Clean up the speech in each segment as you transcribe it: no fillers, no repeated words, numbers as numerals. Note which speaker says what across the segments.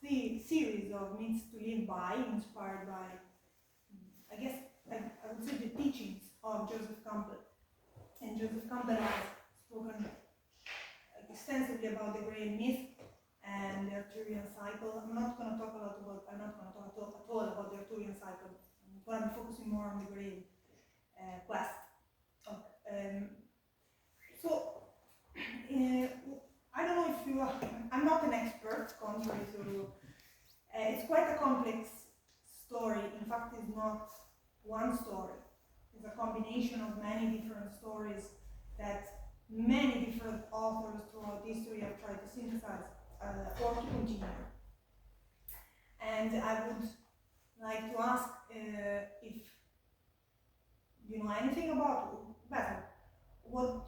Speaker 1: series of myths to live by, inspired by, I guess, I would say the teachings of Joseph Campbell. And Joseph Campbell has spoken extensively about the Grail myth and the Arthurian cycle. I'm not going to talk at all about the Arthurian cycle. I'm going to be focusing more on the Grail quest. I don't know if you are, I'm not an expert, contrary to, it's quite a complex story. In fact, it's not one story. It's a combination of many different stories that many different authors throughout history have tried to synthesize or to continue. And I would like to ask if you know anything about Basil. What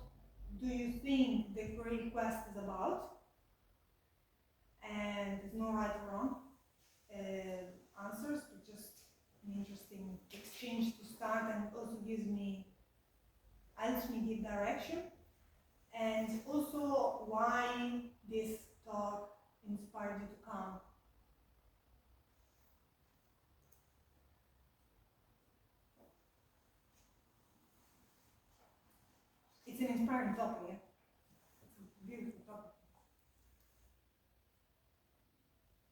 Speaker 1: do you think the Grail quest is about? And there's no right or wrong answers, but just an interesting exchange to start, and it also helps me give direction. And also why this talk inspired you to come. It's an inspiring topic, yeah? It's a beautiful topic.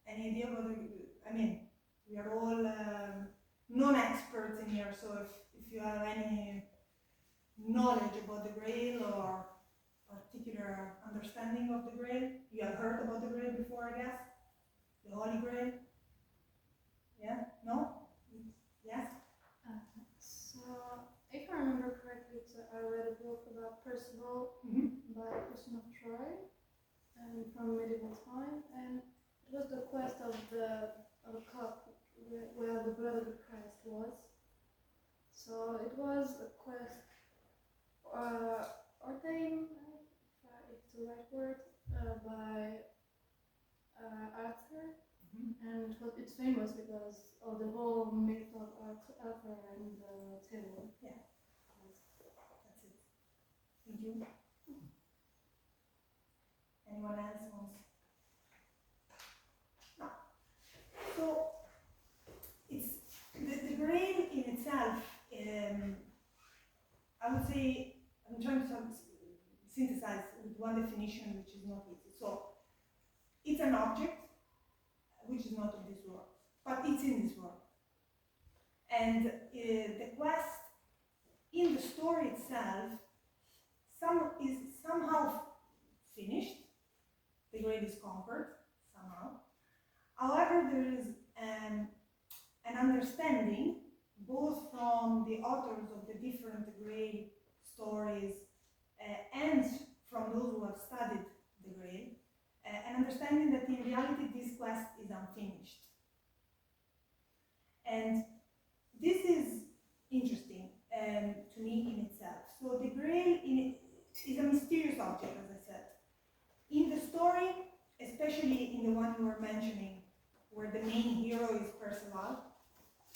Speaker 1: Any idea what we are all non-experts in here, so if you have any knowledge about the Grail or particular understanding of the Grail, you have heard about the Grail before, I guess? The Holy Grail? Yeah? No? Yes?
Speaker 2: So, if I remember correctly, I read a book about Percival by Christian of Troy, and from medieval time, and it was the quest of a cup where the blood of Christ was. So it was a quest ordained, if it's the right word, by Arthur, and it's famous because of the whole myth of Arthur and the table.
Speaker 1: Yeah, that's it. Thank you. Anyone else wants? No. So it's the Grail in itself. I would say I'm trying to synthesize with one definition, which is not easy. So it's an object which is not of this world, but it's in this world. And the quest in the story itself is somehow finished. The Grail is conquered somehow. However, there is an understanding, both from the authors of the different Grail stories and from those who have studied the Grail, an understanding that in reality this quest is unfinished. And this is interesting to me in itself. So the Grail is a mysterious object, as I said. In the story, especially in the one you were mentioning, where the main hero is Percival,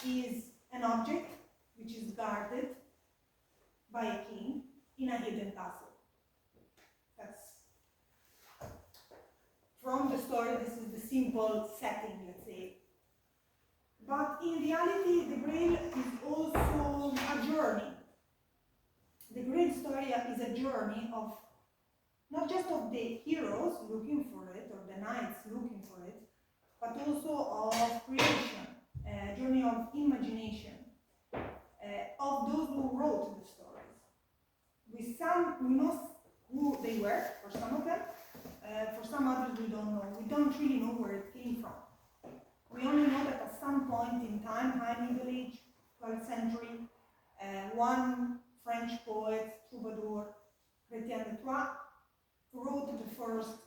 Speaker 1: is an object which is guarded by a king in a hidden castle. That's from the story. This is the simple setting, let's say. But in reality, the Grail is also a journey. The Grail story is a journey of not just of the heroes looking for it, or the knights looking for it, but also of creation, a journey of imagination, of those who wrote the stories. We know who they were, for some of them. For some others we don't know. We don't really know where it came from. We only know that at some point in time, High Middle Age, 12th century, one French poet, troubadour, Chrétien de Troyes, wrote the first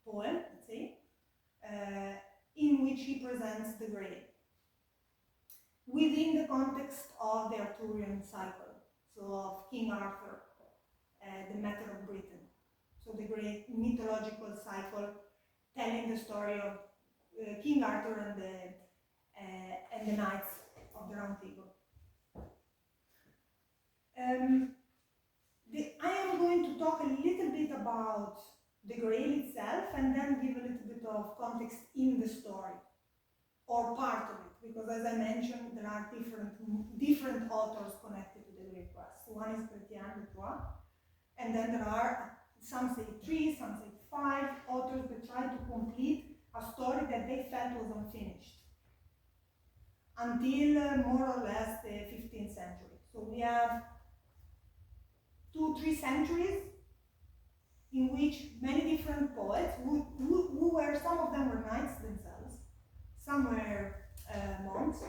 Speaker 1: poem, let's say, in which he presents the Grail within the context of the Arthurian cycle, so of King Arthur, the matter of Britain. So the great mythological cycle telling the story of King Arthur and the Knights of the Round Table. I am going to talk a little bit about the Grail itself and then give a little bit of context in the story, or part of it, because as I mentioned, there are different authors connected to the Grail quest. One is Chrétien de Troyes, and then there are, some say 3, some say 5 authors that try to complete a story that they felt was unfinished until more or less the 15th century. So we have 2-3 centuries in which many different poets, who were, some of them were knights themselves, some were monks,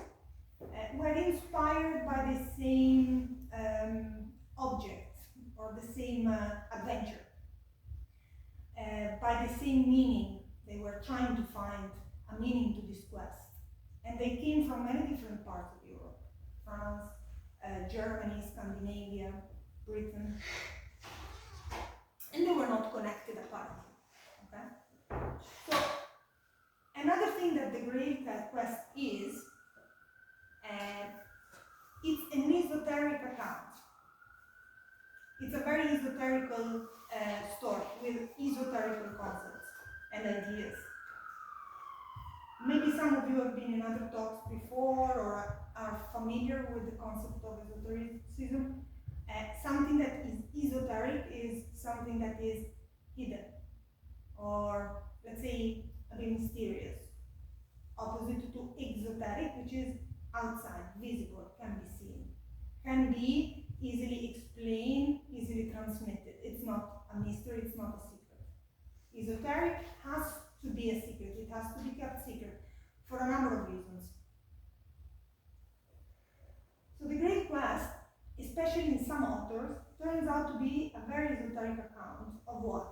Speaker 1: were inspired by the same object or the same adventure, by the same meaning. They were trying to find a meaning to this quest. And they came from many different parts of Europe: France, Germany, Scandinavia, Britain. And they were not connected apparently. Okay? So, another thing that the Grail quest is, it's an esoteric account. It's a very esoterical story with esoterical concepts and ideas. Maybe some of you have been in other talks before or are familiar with the concept of esotericism. Something that is esoteric is something that is hidden, or let's say a bit mysterious, opposite to exoteric, which is outside, visible, can be seen, can be easily explained, easily transmitted. It's not a mystery, it's not a secret. Esoteric has to be a secret, it has to be kept secret for a number of reasons. So the Grail quest, especially in some authors, turns out to be a very esoteric account of what?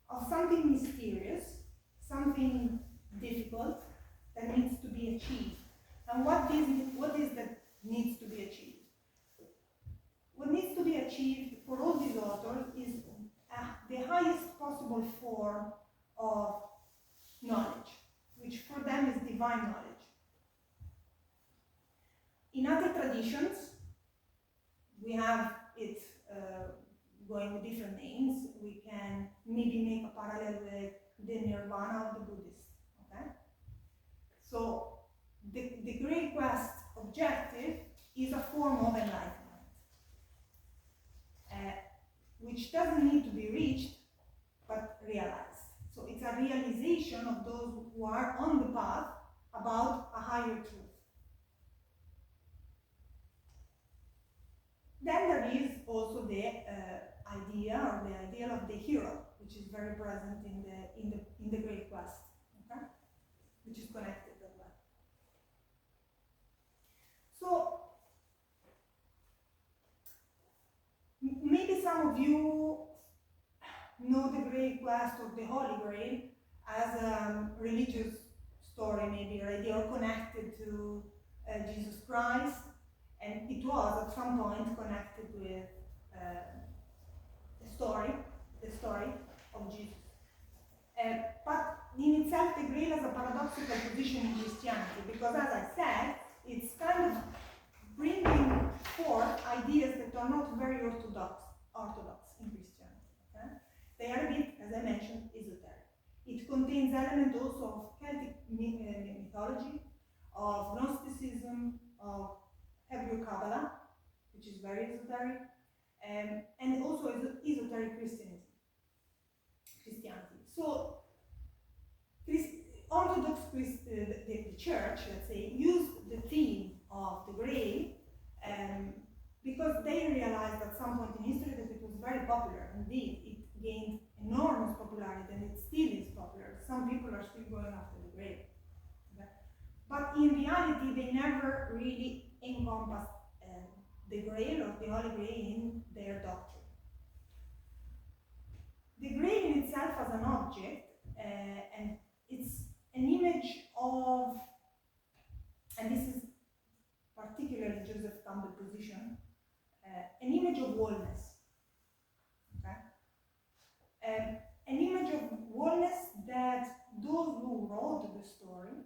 Speaker 1: Of something mysterious, something difficult that needs to be achieved. And what is that needs to be achieved? What needs to be achieved for all these authors is the highest possible form of knowledge, which for them is divine knowledge. In other traditions, we have it going with different names. We can maybe make a parallel with the nirvana of the Buddhists. Okay? So the Grail quest objective is a form of enlightenment, which doesn't need to be reached, but realized. So it's a realization of those who are on the path about a higher truth. Then there is also the idea or the ideal of the hero, which is very present in the Grail quest, okay? Which is connected as well. So maybe some of you know the Grail quest or the Holy Grail as a religious story, maybe, or idea, or connected to Jesus Christ. And it was at some point connected with the story of Jesus. But in itself, the Grail has a paradoxical position in Christianity, because as I said, it's kind of bringing forth ideas that are not very orthodox in Christianity. Okay? They are a bit, as I mentioned, esoteric. It contains elements also of Celtic mythology, of Gnosticism, of Hebrew Kabbalah, which is very esoteric, and also esoteric Christianity. So, the church, let's say, used the theme of the Grail because they realized at some point in history that it was very popular. Indeed, it gained enormous popularity, and it still is popular. Some people are still going after the Grail. Okay? But in reality, they never really encompassed the Grail or the Holy Grail in their doctrine. The Grail in itself as an object, and it's an image of, and this is particularly Joseph Campbell's position, an image of wholeness. Okay? An image of wholeness that those who wrote the story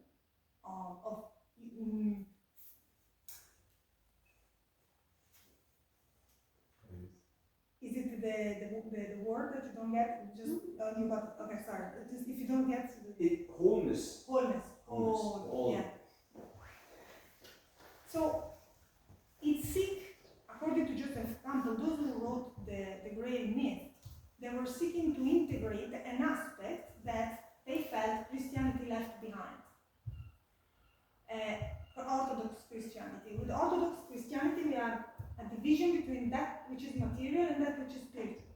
Speaker 1: is it the word that you don't get? Just you got okay. Sorry. Just, if you don't get
Speaker 3: wholeness.
Speaker 1: Wholeness.
Speaker 3: All.
Speaker 1: Yeah. So it's seek, according to Joseph Campbell, those who wrote the Grail myth, they were seeking to integrate an aspect that they felt Christianity left behind. Orthodox Christianity. With Orthodox Christianity, we have a division between that which is material and that which is spiritual.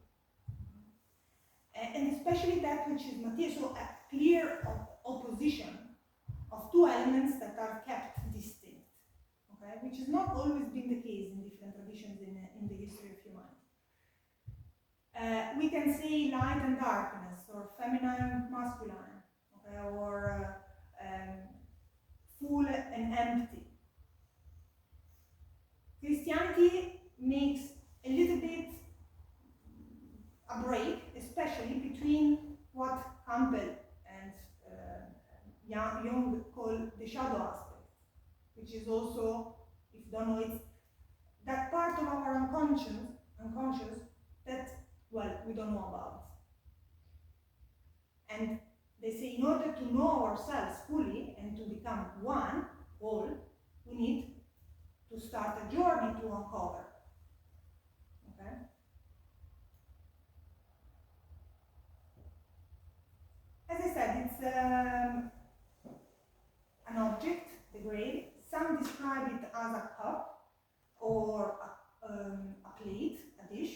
Speaker 1: And especially that which is material, so a clear opposition of two elements that are kept distinct, okay? Which has not always been the case in different traditions in the history of humanity. We can say light and darkness, or feminine, masculine, okay? Or full and empty. Christianity makes a little bit a break, especially between what Campbell and Jung call the shadow aspect, which is also, if you don't know, it's that part of our unconscious that, well, we don't know about. And they say in order to know ourselves fully and to become one, whole, we need to start a journey to uncover. Okay? As I said, it's an object, the Grail. Some describe it as a cup or a plate, a dish.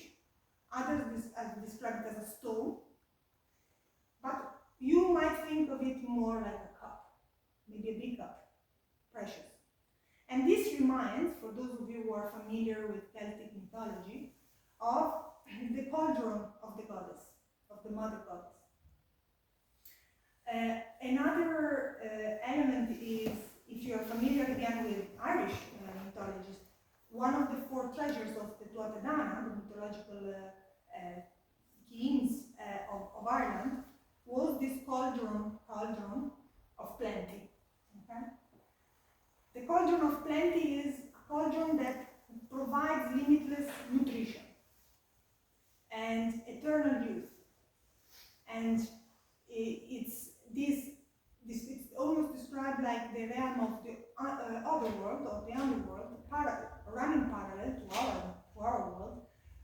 Speaker 1: Others describe it as a stone. But you might think of it more like a cup, maybe a big cup, precious. And this reminds, for those of you who are familiar with Celtic mythology, of the cauldron of the goddess, of the mother goddess. Another element is, if you are familiar again with Irish mythologies, one of the four treasures of the Tuatha Dé Danann, the mythological kings of Ireland, was this cauldron of plenty. Okay? The cauldron of plenty is a cauldron that provides limitless nutrition and eternal youth. And it's almost described like the realm of the other world, or the underworld, running parallel to our world,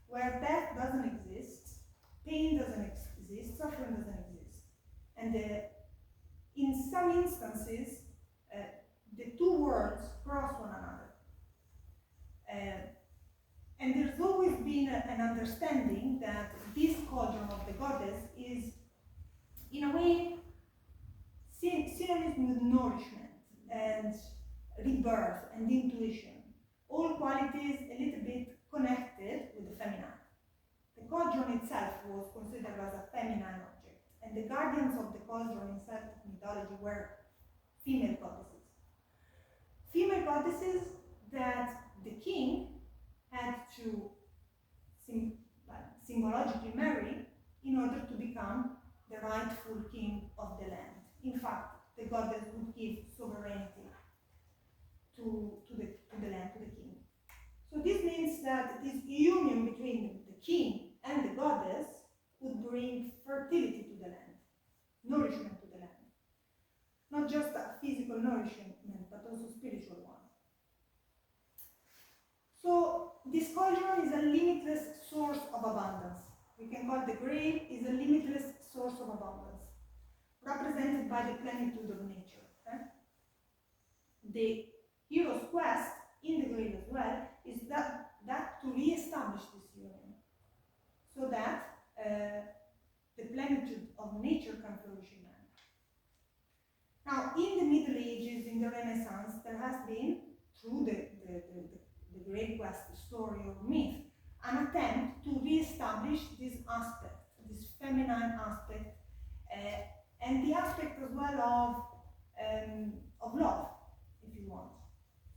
Speaker 1: where death doesn't exist, pain doesn't exist, suffering doesn't exist. And in some instances, the two worlds cross one another. And there's always been an understanding that this cauldron of the goddess is, in a way, synonymous with nourishment and rebirth and intuition. All qualities a little bit connected with the feminine. The cauldron itself was considered as a feminine object, and the guardians of the cauldron in Celtic mythology were female goddesses. Female goddesses that the king had to symbolically marry in order to become the rightful king of the land. In fact, the goddess would give sovereignty to the land, to the king. So this means that this union between the king and the goddess would bring fertility to the land, nourishment to the land. Not just a physical nourishment, but also spiritual one. So this cauldron is a limitless source of abundance. We can call the Grail is a limitless source of abundance, represented by the plenitude of nature. Okay? The hero's quest in the Grail as well is that to re-establish this union, so that the plenitude of nature can flourish in man. Now, in the Middle Ages, in the Renaissance, there has been, through the great quest story or myth, an attempt to re-establish this aspect, this feminine aspect, and the aspect as well of love, if you want,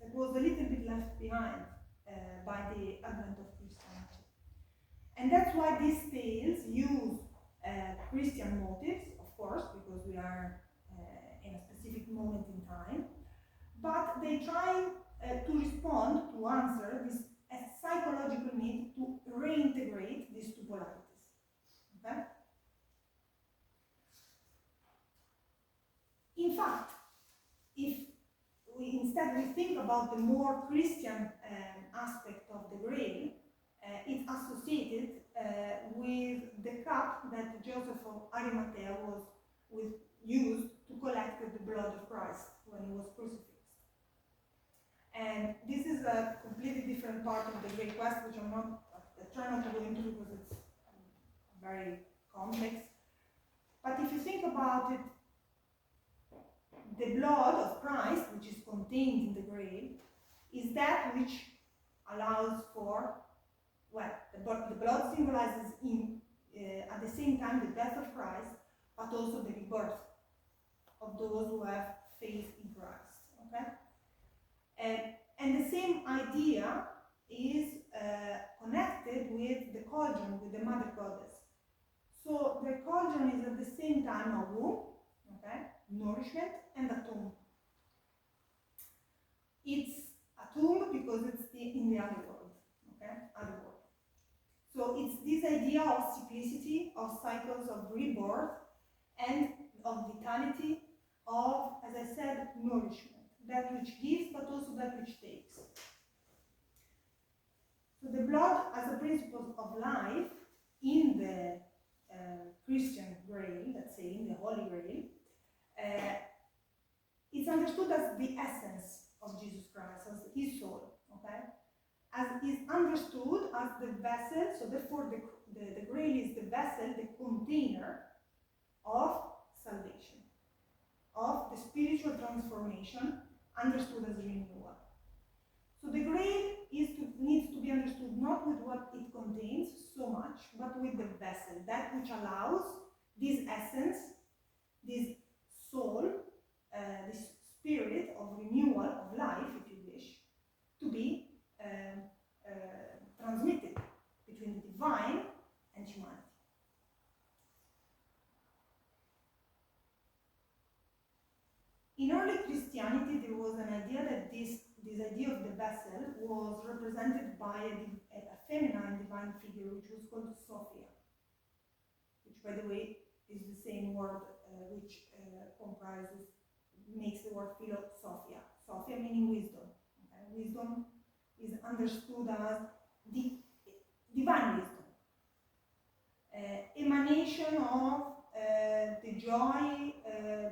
Speaker 1: that was a little bit left behind by the advent of Christianity. And that's why these tales use Christian motives, of course, because we are in a specific moment in time, but they try to respond, to answer this psychological need to reintegrate these two polarities. you think about the more Christian aspect of the Grail, it's associated with the cup that Joseph of Arimathea used to collect the blood of Christ when he was crucified. And this is a completely different part of the Great Quest, which I try not to go into because it's very complex. But if you think about it, the blood of Christ, which is contained in the Grail, is that which allows for, well, the blood symbolizes at the same time the death of Christ, but also the rebirth of those who have faith in Christ. Okay? And the same idea is connected with the cauldron, with the mother goddess. So the cauldron is at the same time a womb, okay, nourishment, and a tomb. It's a tomb because it's in the other world, okay, other world. So it's this idea of cyclicity, of cycles of rebirth, and of vitality, of, as I said, nourishment. That which gives, but also that which takes. So the blood as a principle of life in the Christian Grail, let's say in the Holy Grail, it's understood as the essence of Jesus Christ, as his soul, okay? As is understood as the vessel, so therefore the Grail is the vessel, the container of salvation, of the spiritual transformation, understood as renewal. So the Grail needs to be understood not with what it contains so much, but with the vessel, that which allows this essence, this soul, this spirit of renewal, of life, if you wish, to be transmitted between the divine and humanity. In early Christianity, there was an idea that this idea of the vessel was represented by a feminine divine figure, which was called Sophia, which, by the way, is the same word which makes the word philosophia. Sophia meaning wisdom. Okay? Wisdom is understood as the divine wisdom, emanation of the joy,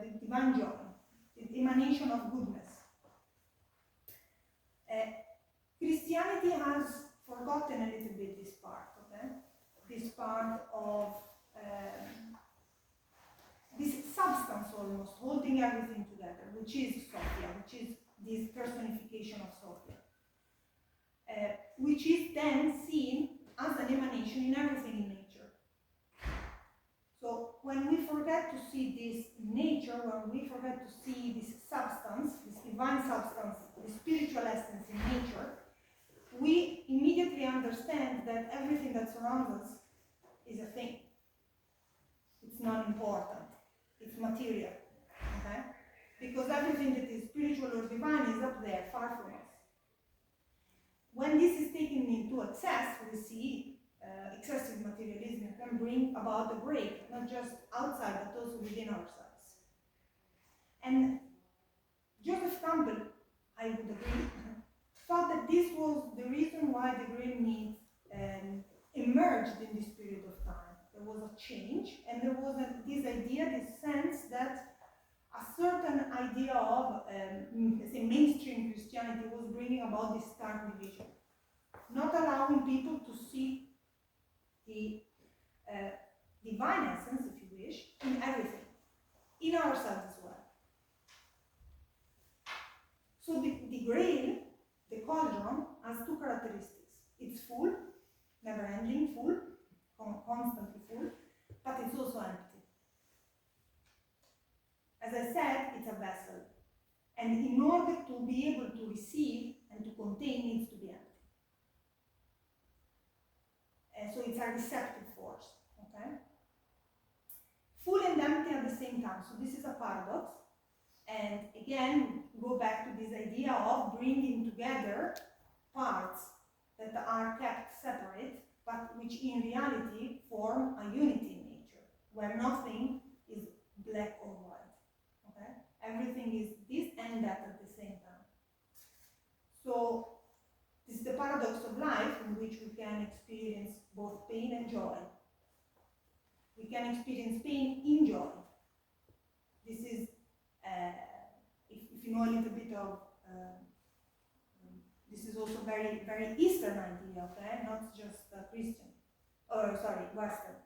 Speaker 1: the divine joy. The emanation of goodness. Christianity has forgotten a little bit this part, okay? This part of this substance almost, holding everything together, which is Sophia, which is this personification of Sophia, which is then seen as an emanation in everything in nature. So when we forget to see this in nature, when we forget to see this substance, this divine substance, the spiritual essence in nature, we immediately understand that everything that surrounds us is a thing. It's not important. It's material. Okay? Because everything that is spiritual or divine is up there, far from us. When this is taken into excess, we see excessive materialism can bring about a break, not just outside, but also within ourselves. And Joseph Campbell, I would agree, thought that this was the reason why the Grail needs emerged in this period of time. There was a change, and there was this idea, this sense that a certain idea of, let's say, mainstream Christianity was bringing about this stark division, not allowing people to see the divine essence, if you wish, in everything, in ourselves as well. So the Grail, the cauldron, has two characteristics. It's full, never-ending, full, constantly full, but it's also empty. As I said, it's a vessel, and in order to be able to receive and to contain, needs to be empty. So it's a receptive force, okay? Full and empty at the same time. So this is a paradox. And again, go back to this idea of bringing together parts that are kept separate, but which in reality form a unity in nature, where nothing is black or white, okay? Everything is this and that at the same time. which we can experience both pain and joy. We can experience pain in joy. This is, if you know a little bit of, this is also very, very Eastern idea, okay? Not just Christian, or sorry, Western.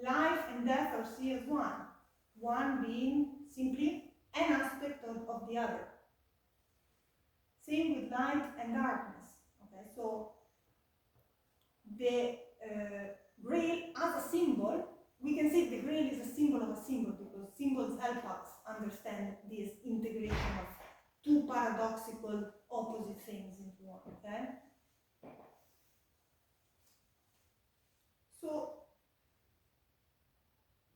Speaker 1: Life and death are seen as one being simply an aspect of the other. Same with light and darkness, okay? So the Grail as a symbol, we can say the Grail is a symbol of a symbol because symbols help us understand this integration of two paradoxical opposite things into one, okay? So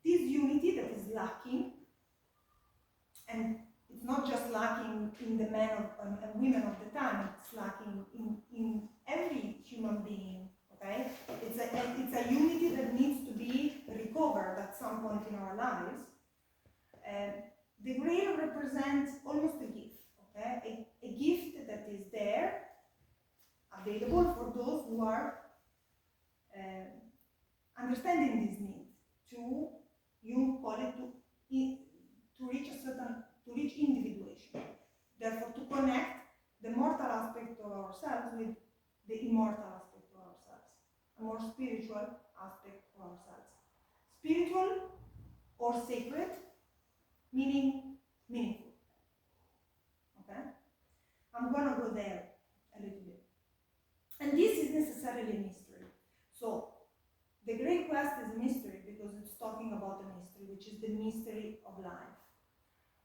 Speaker 1: this unity that is lacking, and it's not just lacking in the men and women of the time, it's lacking in every human being, okay? It's a unity that needs to be recovered at some point in our lives. The Grail represents almost a gift, okay? A gift that is there, available for those who are understanding these needs, to, you call it, to reach individuation. Therefore, to connect the mortal aspect of ourselves with the immortal aspect of ourselves, a more spiritual aspect of ourselves. Spiritual or sacred, meaning meaningful. Okay? I'm gonna go there a little bit. And this is necessarily a mystery. So, the Great Quest is a mystery because it's talking about a mystery, which is the mystery of life.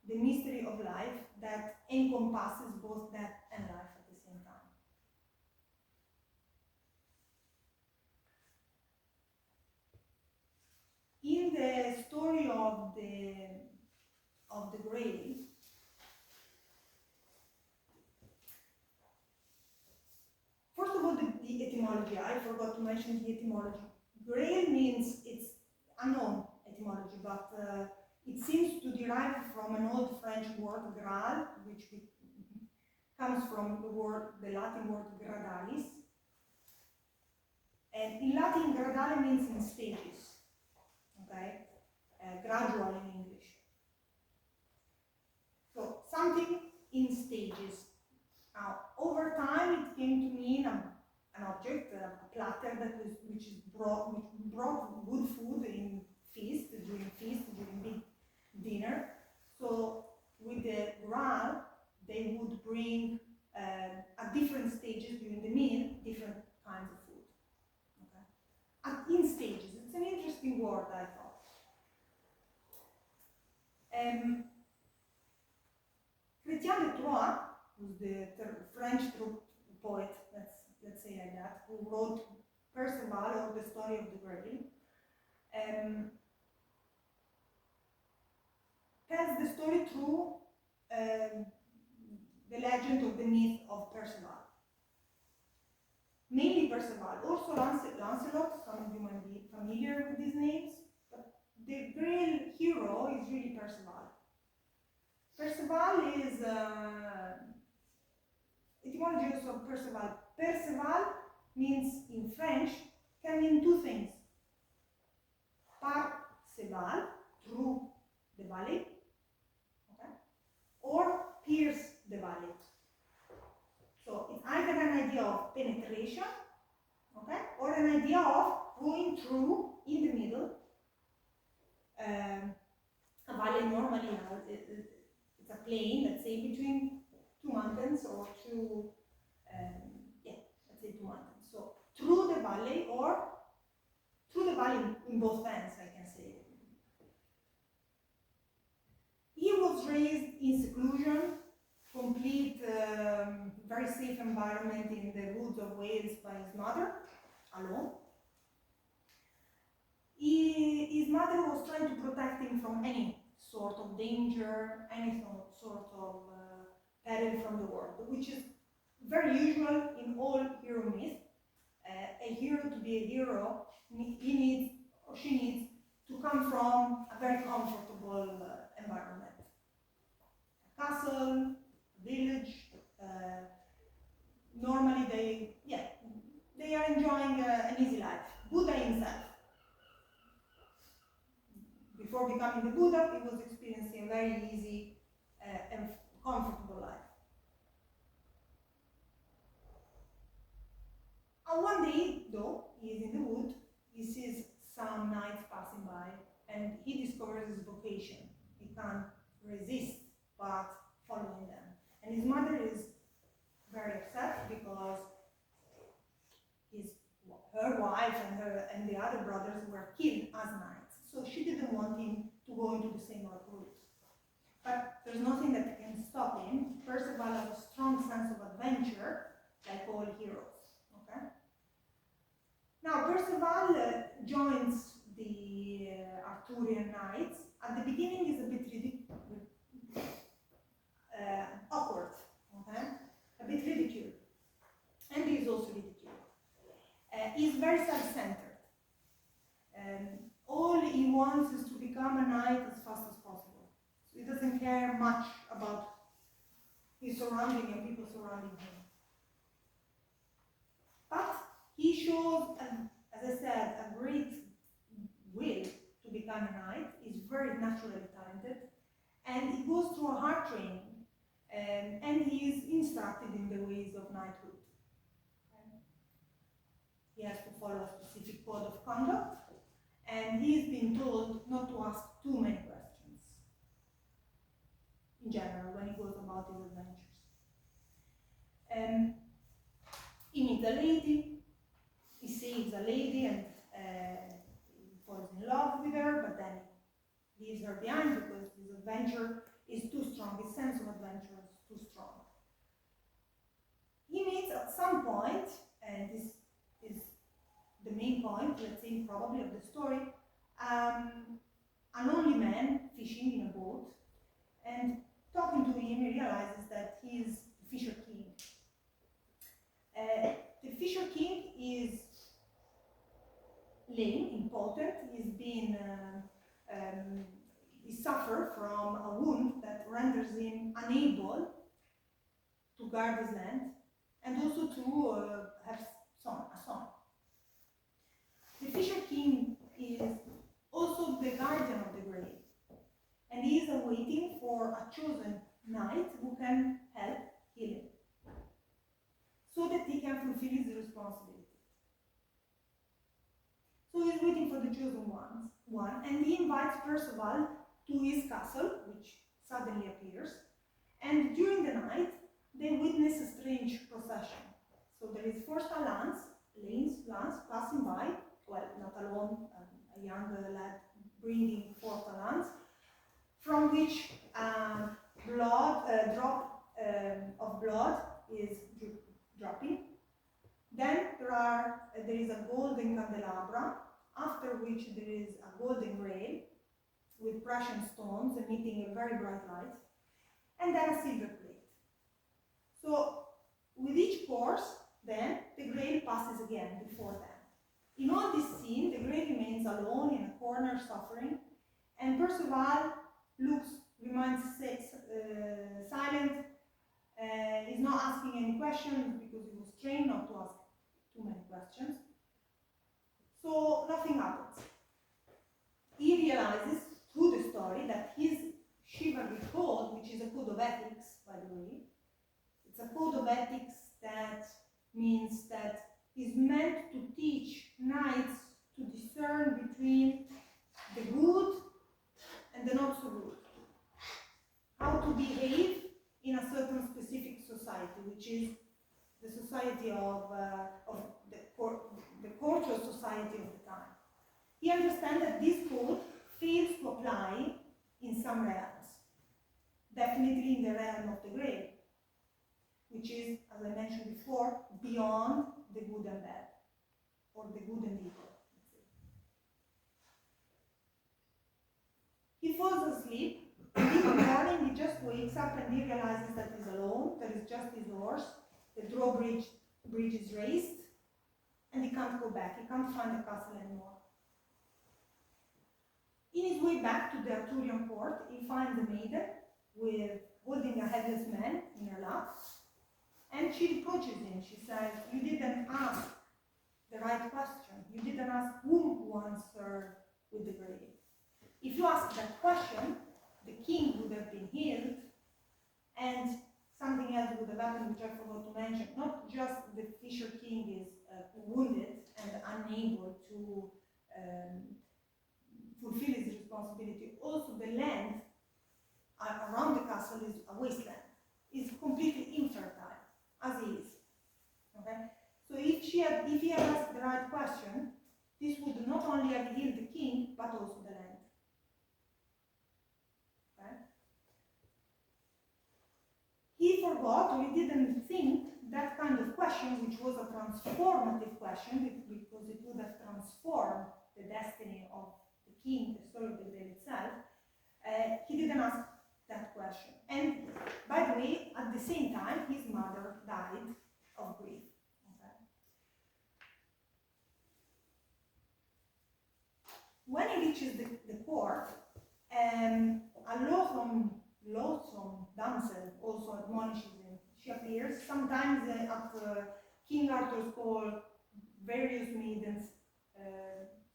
Speaker 1: The mystery of life that encompasses both death and life at the same time. In the story of the Grail, first of all, the etymology. I forgot to mention the etymology. Grail means, it's unknown etymology, but it seems to derive from an old French word, Grail, which comes from the Latin word gradalis. And in Latin, gradale means in stages, okay? Gradual in English. So something in stages. Now, over time, it came to mean an object, a platter which brought good food during feast, during big dinner. So with the Grail, they would bring at different stages during the meal, different kinds of food. Okay? In stages, it's an interesting word, I thought. Chrétien de Troyes, who's the French poet, let's say like that, who wrote Perceval, or the story of the Grail, tells the story through the legend of the myth of Perceval. Mainly Perceval, also Lancelot, some of you might be familiar with these names, but the Grail hero is really Perceval. Perceval is etymology of Perceval. Perceval means in French, can mean two things. Par Ceval, through the valley, okay? Or pierce the valley. So it's either an idea of penetration, okay, or an idea of going through in the middle. A valley normally it's a plain, let's say between two mountains, or two, let's say two mountains. So through the valley, or through the valley in both ends, I can say. He was raised in seclusion, complete, very safe environment in the woods of Wales by his mother, alone. His mother was trying to protect him from any sort of danger, any sort of peril from the world, which is very usual in all hero myths. A hero, to be a hero, he needs, or she needs, to come from a very comfortable environment. A castle, a village, normally they are enjoying an easy life. Buddha himself, before becoming the Buddha, he was experiencing a very easy and comfortable life. And one day, though, he is in the wood, he sees some knights passing by, and he discovers his vocation. He can't resist but following them. And his mother is very upset because her wife and the other brothers were killed as knights. So she didn't want him to go into the same route. But there's nothing that can stop him. Percival has a strong sense of adventure, like all heroes. Okay? Now, Percival joins the Arthurian Knights. At the beginning, he's a bit awkward, okay? A bit ridiculed. And he's also ridiculed. He's very self-centered. All he wants is to become a knight as fast as possible. So he doesn't care much about his surrounding and people surrounding him. But he shows, as I said, a great will to become a knight. He's very naturally talented, and he goes through a hard training, and he is instructed in the ways of knighthood. He has to follow a specific code of conduct, and he's been told not to ask too many questions in general when he goes about his adventures. He meets a lady, he saves a lady and falls in love with her, but then leaves her behind because his adventure is too strong, his sense of adventure is too strong. He meets at some point, and this is the main point, let's say probably of the story, a lonely man fishing in a boat, and talking to him he realizes that he is the Fisher King. The Fisher King is lame, impotent, he suffers from a wound that renders him unable to guard his land and also to have a son. The Fisher King is also the guardian of the Grail, and he is awaiting for a chosen knight who can help heal him, so that he can fulfill his responsibility. So he's waiting for the chosen one, and he invites Percival to his castle, which suddenly appears, and during the night, they witness a strange procession. So there is first a lance passing by, well, not alone, a young lad bringing forth a lance, from which drop of blood is dropping. Then there is a golden candelabra, after which there is a golden grail with precious stones emitting a very bright light, and then a silver plate. So with each course, then the grail passes again before them. In all this scene, the grail remains alone in a corner suffering, and Percival remains silent. He's not asking any questions because he was trained not to ask too many questions. So nothing happens. He realizes through the story that his chivalry code, which is a code of ethics, by the way, it's a code of ethics that means that is meant to teach knights to discern between the good and the not so good. How to behave in a certain specific society, which is the society of the courtier society of the time. He understands that this code fails to apply in some realms, definitely in the realm of the Grail, which is, as I mentioned before, beyond the good and bad, or the good and evil. He falls asleep, and in the morning he just wakes up and he realizes that he's alone, there is just his horse, the drawbridge is raised, and he can't go back, he can't find the castle anymore. In his way back to the Arthurian court, he finds a maiden holding a headless man in her lap, and she reproaches him. She says, "You didn't ask the right question. You didn't ask whom to answer with the Grail. If you ask that question, the king would have been healed, and something else would have happened, which I forgot to mention. Not just the fisher king is wounded and unable to fulfill his responsibility. Also, the land around the castle is a wasteland. It's completely infertile, as is. Okay? So if he had asked the right question, this would not only have healed the king, but also the land. Okay? He forgot, or he didn't think, that kind of question, which was a transformative question, because it would have transformed the destiny of the king, the story of the Grail itself, he didn't ask that question. And by the way, at the same time, his mother died of grief. Okay? When he reaches the court, a loathsome damsel also admonishes him. She appears, sometimes at King Arthur's court, various maidens,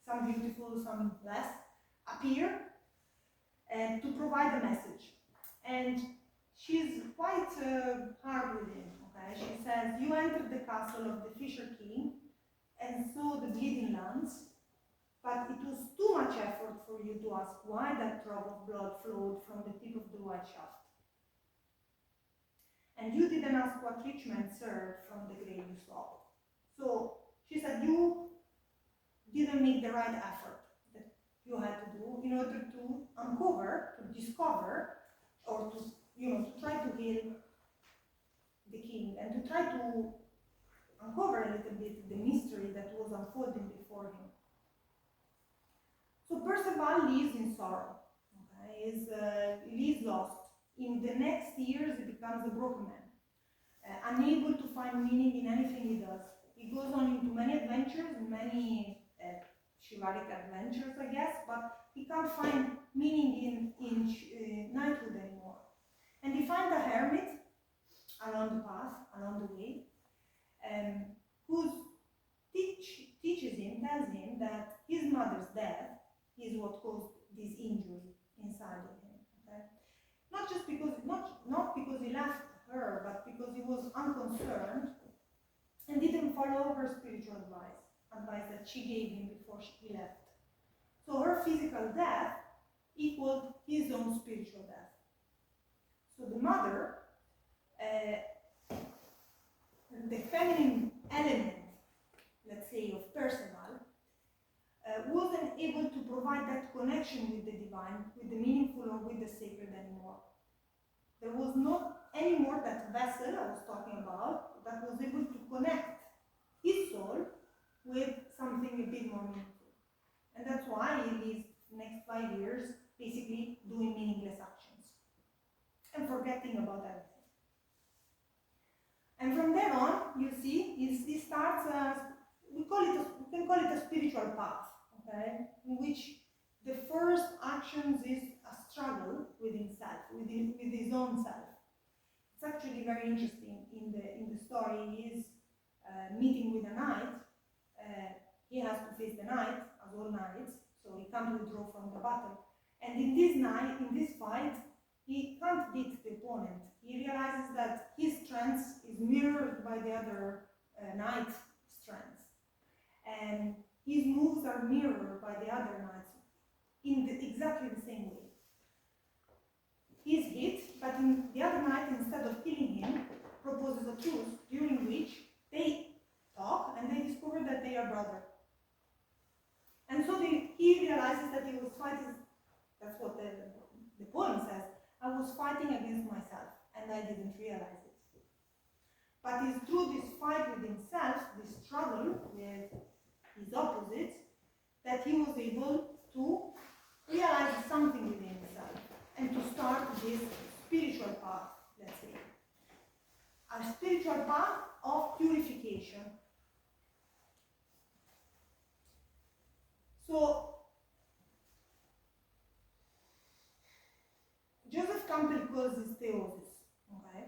Speaker 1: some beautiful, some less, appear to provide a message. And she's quite hard with him. Okay? She says, you entered the castle of the Fisher King and saw the bleeding lands, but it was too much effort for you to ask why that drop of blood flowed from the tip of the white shaft. And you didn't ask what rich men served from the Grail you saw. So she said, you didn't make the right effort that you had to do in order to uncover, to discover, or to try to heal the king and to try to uncover a little bit the mystery that was unfolding before him. So Perceval lives in sorrow. Okay? He is lost. In the next years, he becomes a broken man, unable to find meaning in anything he does. He goes on into many adventures, many chivalric adventures, I guess, but he can't find meaning in knighthood anymore. And he finds a hermit along the path, along the way, who teaches him, tells him that his mother's death is what caused this injury inside of him. Okay? Not because he left her, but because he was unconcerned and didn't follow her spiritual advice that she gave him before he left. So her physical death equaled his own spiritual death. So the mother, the feminine element, let's say, of Perceval, wasn't able to provide that connection with the divine, with the meaningful or with the sacred anymore. There was not anymore that vessel I was talking about that was able to connect his soul with something a bit more meaningful. And that's why he lives the next 5 years basically doing meaningless actions and forgetting about everything. And from there on, you see, he starts we can call it a spiritual path, okay, in which the first actions is a struggle with himself, with his own self. It's actually very interesting in the story. He is meeting with a knight. He has to face the knight, as all knights, so he can't withdraw from the battle. And in this fight, he can't beat the opponent. He realizes that his strength is mirrored by the other knight's strength. And his moves are mirrored by the other knights in exactly the same way. He's hit, but the other knight, instead of killing him, proposes a truce during which they talk and they discover that they are brothers. And so he realizes that he was fighting, that's what the poem says, I was fighting against myself and I didn't realize it. But it's through this fight with himself, this struggle with his opposites, that he was able to realize something within himself and to start this spiritual path, let's say. A spiritual path of purification. So, Joseph Campbell calls this theosis, okay?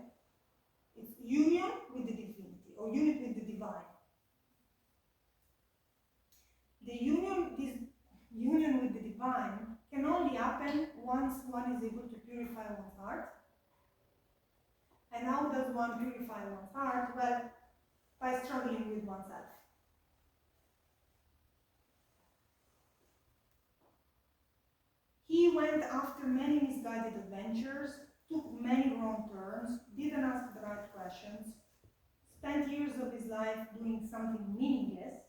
Speaker 1: It's union with the divinity, or unity with the divine. one is able to purify one's heart. And how does one purify one's heart? Well, by struggling with oneself. He went after many misguided adventures, took many wrong turns, didn't ask the right questions, spent years of his life doing something meaningless,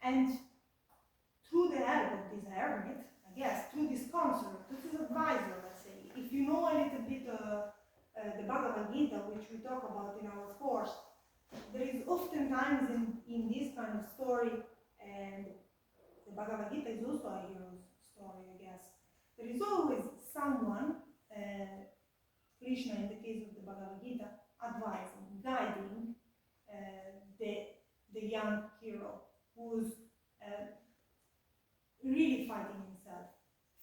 Speaker 1: and through the help of this hermit, I guess, through this counselor, through this advisor, let's say, if you know a little bit the Bhagavad Gita, which we talk about in our course, there is oftentimes in this kind of story, and the Bhagavad Gita is also a hero's story, I guess, there is always someone, Krishna in the case of the Bhagavad Gita, advising, guiding the young hero who's really fighting himself,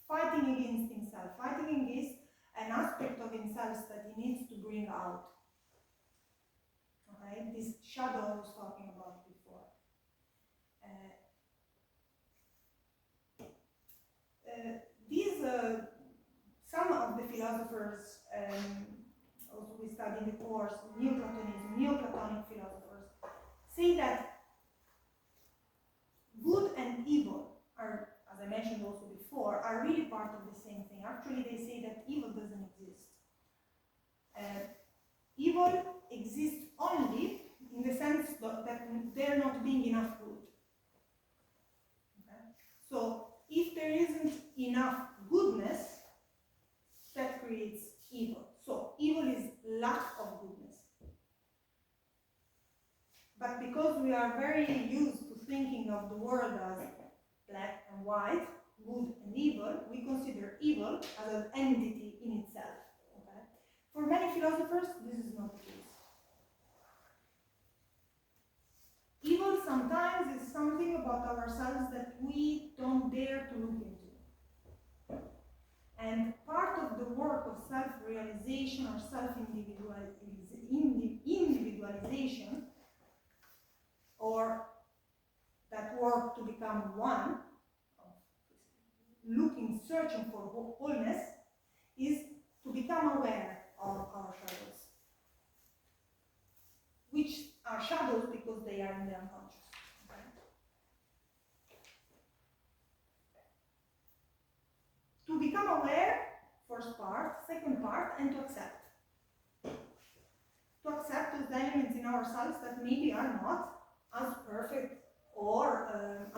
Speaker 1: fighting against himself, fighting against an aspect of himself that he needs to bring out. Okay, this shadow I was talking about before. Some of the philosophers, also we study in the course, Neoplatonic philosophers, say that good and evil are, as I mentioned also before, are really part of the same thing. Actually, they say that evil doesn't exist. Evil exists only in the sense that there not being enough good. Okay? So, if there isn't enough goodness, that creates evil. So, evil is lack of goodness. But because we are very used to thinking of the world as black and white, good and evil, we consider evil as an entity in itself. Okay? For many philosophers, this is not the case. Evil sometimes is something about ourselves that we don't dare to look into. And part of the work of self-realization or self-individualization, or that work to become one, searching for wholeness, is to become aware of our shadows. Which are shadows because they are in the unconscious. Okay? To become aware, first part, second part, and to accept. To accept those elements in ourselves that maybe are not as perfect or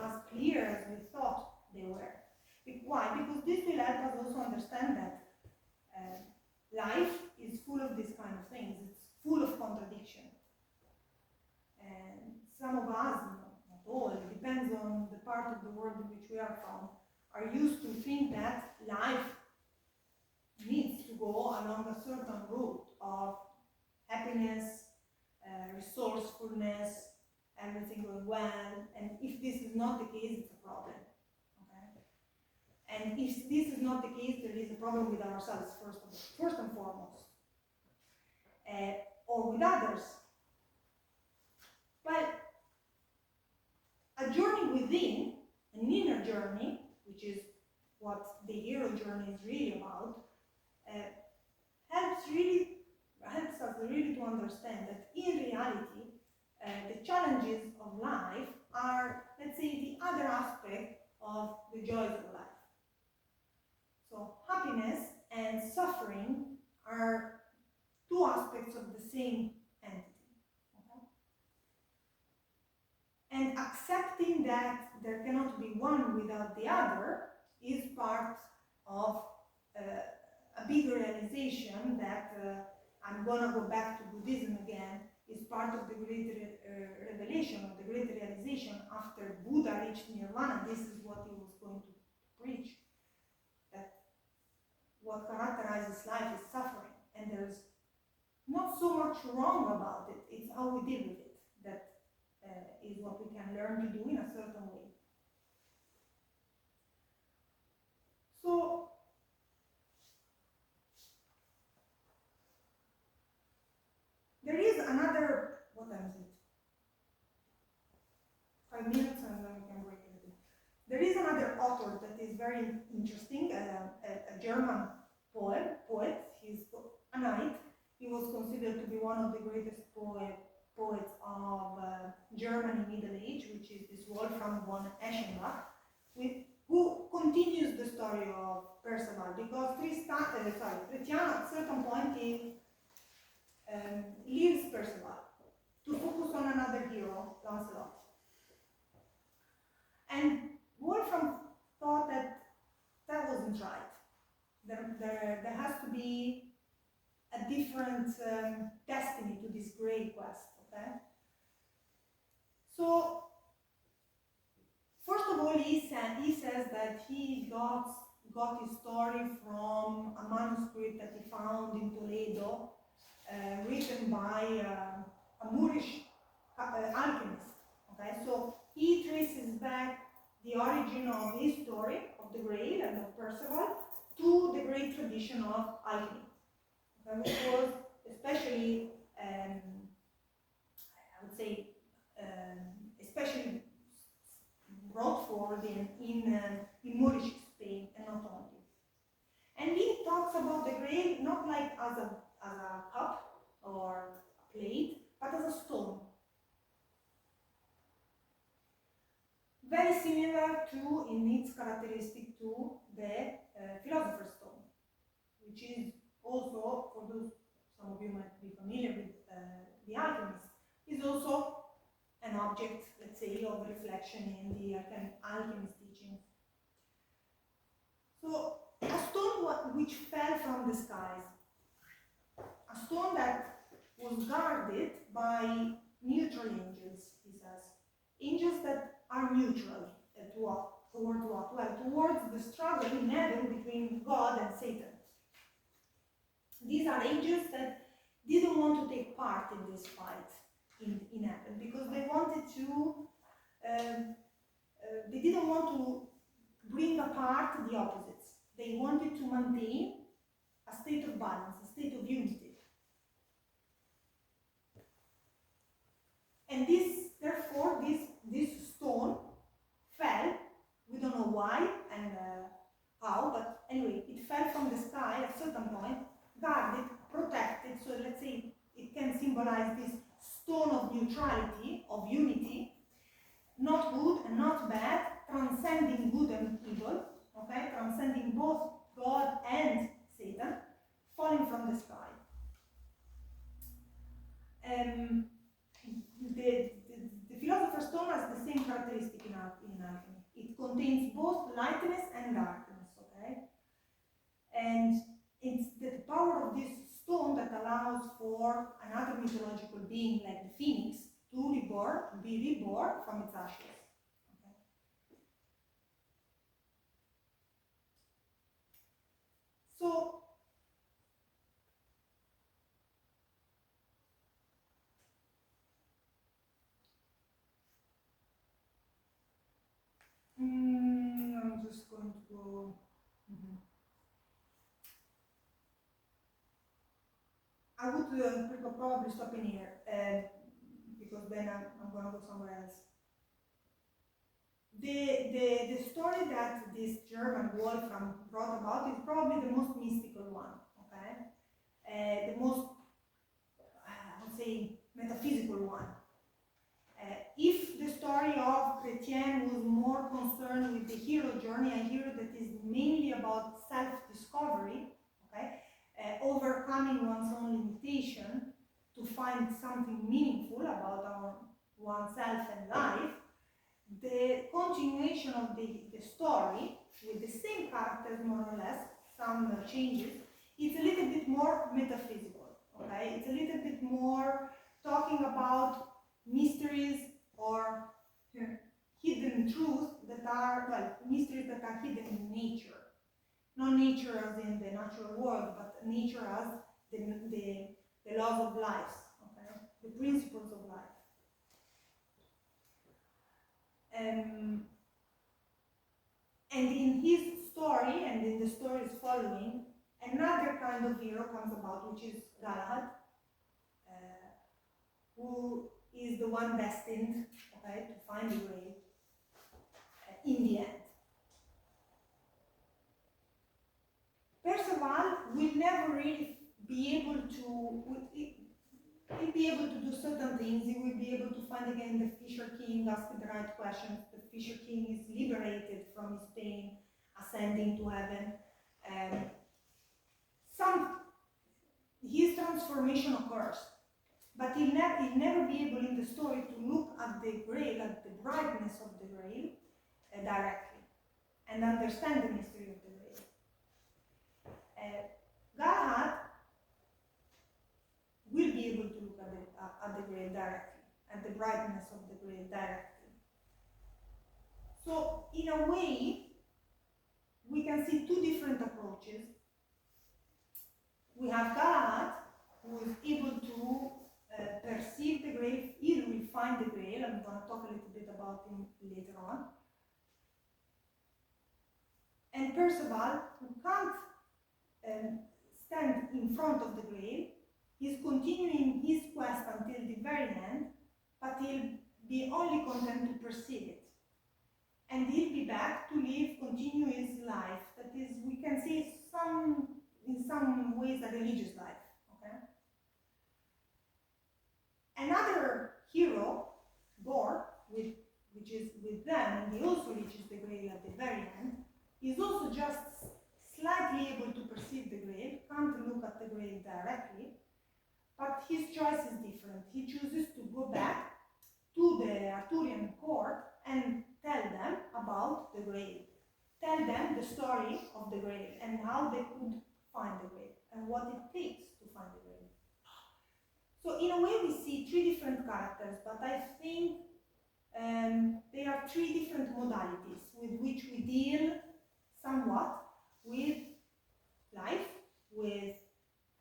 Speaker 1: as clear as we thought they were. Why? Because this will help us also understand that life is full of these kind of things. It's full of contradiction. And some of us, not all, it depends on the part of the world in which we are from, are used to think that life needs to go along a certain route of happiness, resourcefulness, everything going well, and if this is not the case, it's a problem. Okay? And if this is not the case, there is a problem with ourselves first and foremost, or with others. But a journey within, an inner journey, which is what the hero journey is really about, helps us really to understand that in reality, the challenges of life are, let's say, the other aspect of the joys of life. So happiness and suffering are two aspects of the same entity. Okay? And accepting that there cannot be one without the other is part of a bigger realization that I'm going to go back to Buddhism again, is part of the great revelation, or the great realization after Buddha reached Nirvana. This is what he was going to preach, that what characterizes life is suffering, and there's not so much wrong about it, it's how we deal with it that is what we can learn to do in a certain way. So, there is another, what time is it? 5 minutes and then we can break a little. There is another author that is very very interesting. A German poet. He's a knight. He was considered to be one of the greatest poets of Germany Middle Age, which is this Wolfram von Eschenbach, who continues the story of Perceval, because Chrétien at a certain point he leaves Perceval to focus on another hero, Lancelot. And Wolfram thought that that wasn't right. There has to be a different destiny to this Grail quest, okay? So, first of all, he says that he got his story from a manuscript that he found in Toledo, written by a Moorish alchemist, okay? So, he traces back the origin of his story, of the Grail and of Perceval, to the great tradition of alchemy, okay? Which was especially, I would say, especially brought forward in Moorish Spain, and not only. And he talks about the Grail not like as a cup or a plate, but as a stone. Very similar to, in its characteristic, to the Philosopher's Stone, which is also, for those, some of you might be familiar with the alchemist, is also an object, let's say, of reflection in the alchemist teachings. So, a stone which fell from the skies, a stone that was guarded by neutral angels, he says. Angels that are neutral toward what? Well, towards the struggle in heaven between God and Satan. These are angels that didn't want to take part in this fight in heaven, because they wanted to, they didn't want to bring apart the opposites. They wanted to maintain a state of balance, a state of unity. And therefore, this stone fell. We don't know why and how, but anyway, it fell from the sky at a certain point, guarded, protected. So let's say it can symbolize this stone of neutrality, of unity, not good and not bad, transcending good and evil, okay, transcending both God and Satan, falling from the sky. The Philosopher's Stone has the same characteristic in alchemy. It contains both lightness and darkness, okay? And it's the power of this stone that allows for another mythological being like the phoenix to be reborn from its ashes. Okay? So, I'm just going to go. I would probably stop in here because then I'm going to go somewhere else. The story that this German Wolfram brought about is probably the most mystical one, okay? The most, I would say, metaphysical one. If the story of Chrétien was more concerned with the hero journey, a hero that is mainly about self-discovery, okay, overcoming one's own limitation to find something meaningful about oneself and life, the continuation of the story, with the same characters more or less, some changes, it's a little bit more metaphysical, okay? It's a little bit more talking about mysteries or hidden truths that are, well, mysteries that are hidden in nature. Not nature as in the natural world, but nature as the laws of life, okay? The principles of life. And in his story, and in the stories following, another kind of hero comes about, which is Galahad, who is the one destined, okay, to find the Grail in the end. Percival will never really be able to, he'll be able to do certain things. He will be able to find again the Fisher King, asking the right questions. The Fisher King is liberated from his pain, ascending to heaven. His transformation occurs, but he'll never be able in the story to look at the Grail, at the brightness of the Grail directly, and understand the mystery of the Grail. Galahad will be able to look at the Grail directly, at the brightness of the Grail directly. So, in a way, we can see two different approaches. We have Galahad, who is able to perceive the Grail. He will find the Grail. I'm going to talk a little bit about him later on. And Percival, who can't stand in front of the Grail, is continuing his quest until the very end, but he'll be only content to perceive it. And he'll be back to continue his life. That is, we can see in some ways, a religious life. Okay? Another hero, Bor, which is with them, and he also reaches the Grail at the very end, is also just slightly able to perceive the Grail, can't look at the Grail directly, but his choice is different. He chooses to go back to the Arthurian court and tell them about the Grail. Tell them the story of the Grail and how they could find the Grail and what it takes to find the Grail. So in a way we see three different characters, but I think there are three different modalities with which we deal somewhat with life, with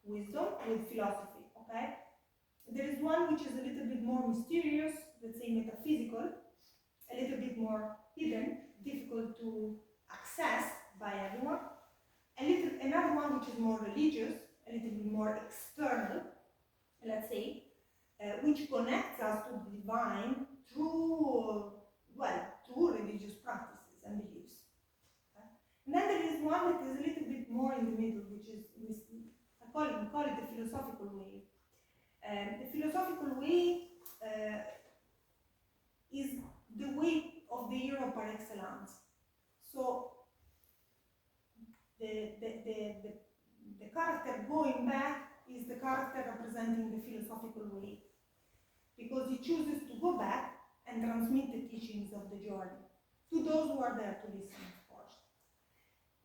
Speaker 1: wisdom, with philosophy, okay? There is one which is a little bit more mysterious, let's say metaphysical, a little bit more hidden, difficult to access by everyone. Another one which is more religious, a little bit more external, let's say, which connects us to the divine through religious practices and beliefs. Okay? And then there is one that is a little bit more in the middle, which is, we call it the philosophical way. The philosophical way is the way of the hero par excellence. So the character going back is the character representing the philosophical way, because he chooses to go back and transmit the teachings of the journey to those who are there to listen, of course.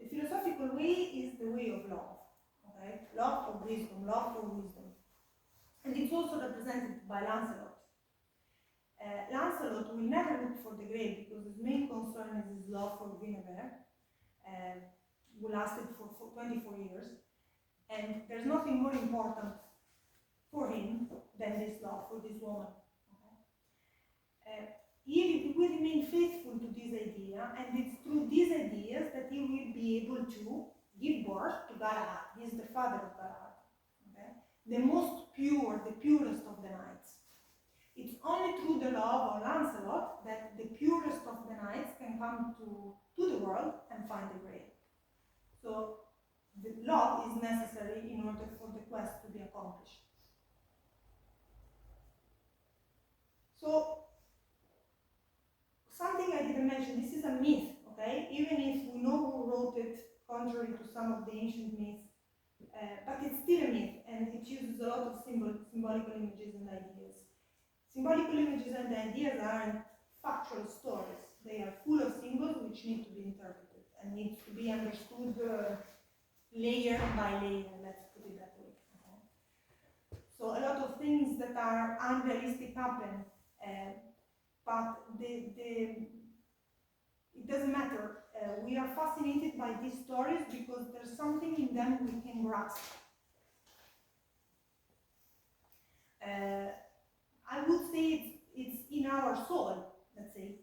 Speaker 1: The philosophical way is the way of love, okay? Love for wisdom, and it's also represented by Lancelot. Lancelot will never look for the Grail because his main concern is his love for Guinevere, who lasted for 24 years. And there's nothing more important for him than this love for this woman. Okay? He will remain faithful to this idea, and it's through these ideas that he will be able to give birth to Galahad. He is the father of Galahad. Okay? The most pure, the purest of the knights. It's only through the love of Lancelot that the purest of the knights can come to the world and find the Grail. So the love is necessary in order for the quest to be accomplished. So something I didn't mention, this is a myth, okay? Even if we know who wrote it, contrary to some of the ancient myths, but it's still a myth, and it uses a lot of symbolical images and ideas. Symbolical images and ideas aren't factual stories. They are full of symbols which need to be interpreted and need to be understood layer by layer, let's put it that way. Okay? So a lot of things that are unrealistic happen, but it doesn't matter. We are fascinated by these stories because there's something in them we can grasp. I would say it's in our soul, let's say,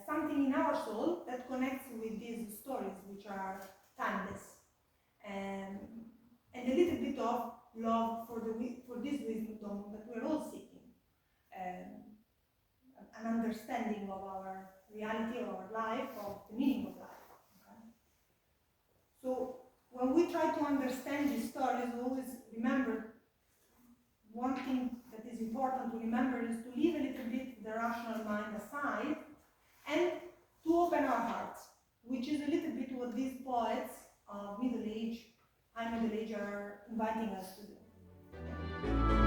Speaker 1: something in our soul that connects with these stories which are timeless, and a little bit of love for this wisdom that we're all seeking, an understanding of our reality, of our life, of the meaning of life. Okay? So when we try to understand these stories, we always remember one thing that is important to remember is to leave a little bit the rational mind aside and to open our hearts, which is a little bit what these poets of middle age, high middle age are inviting us to do.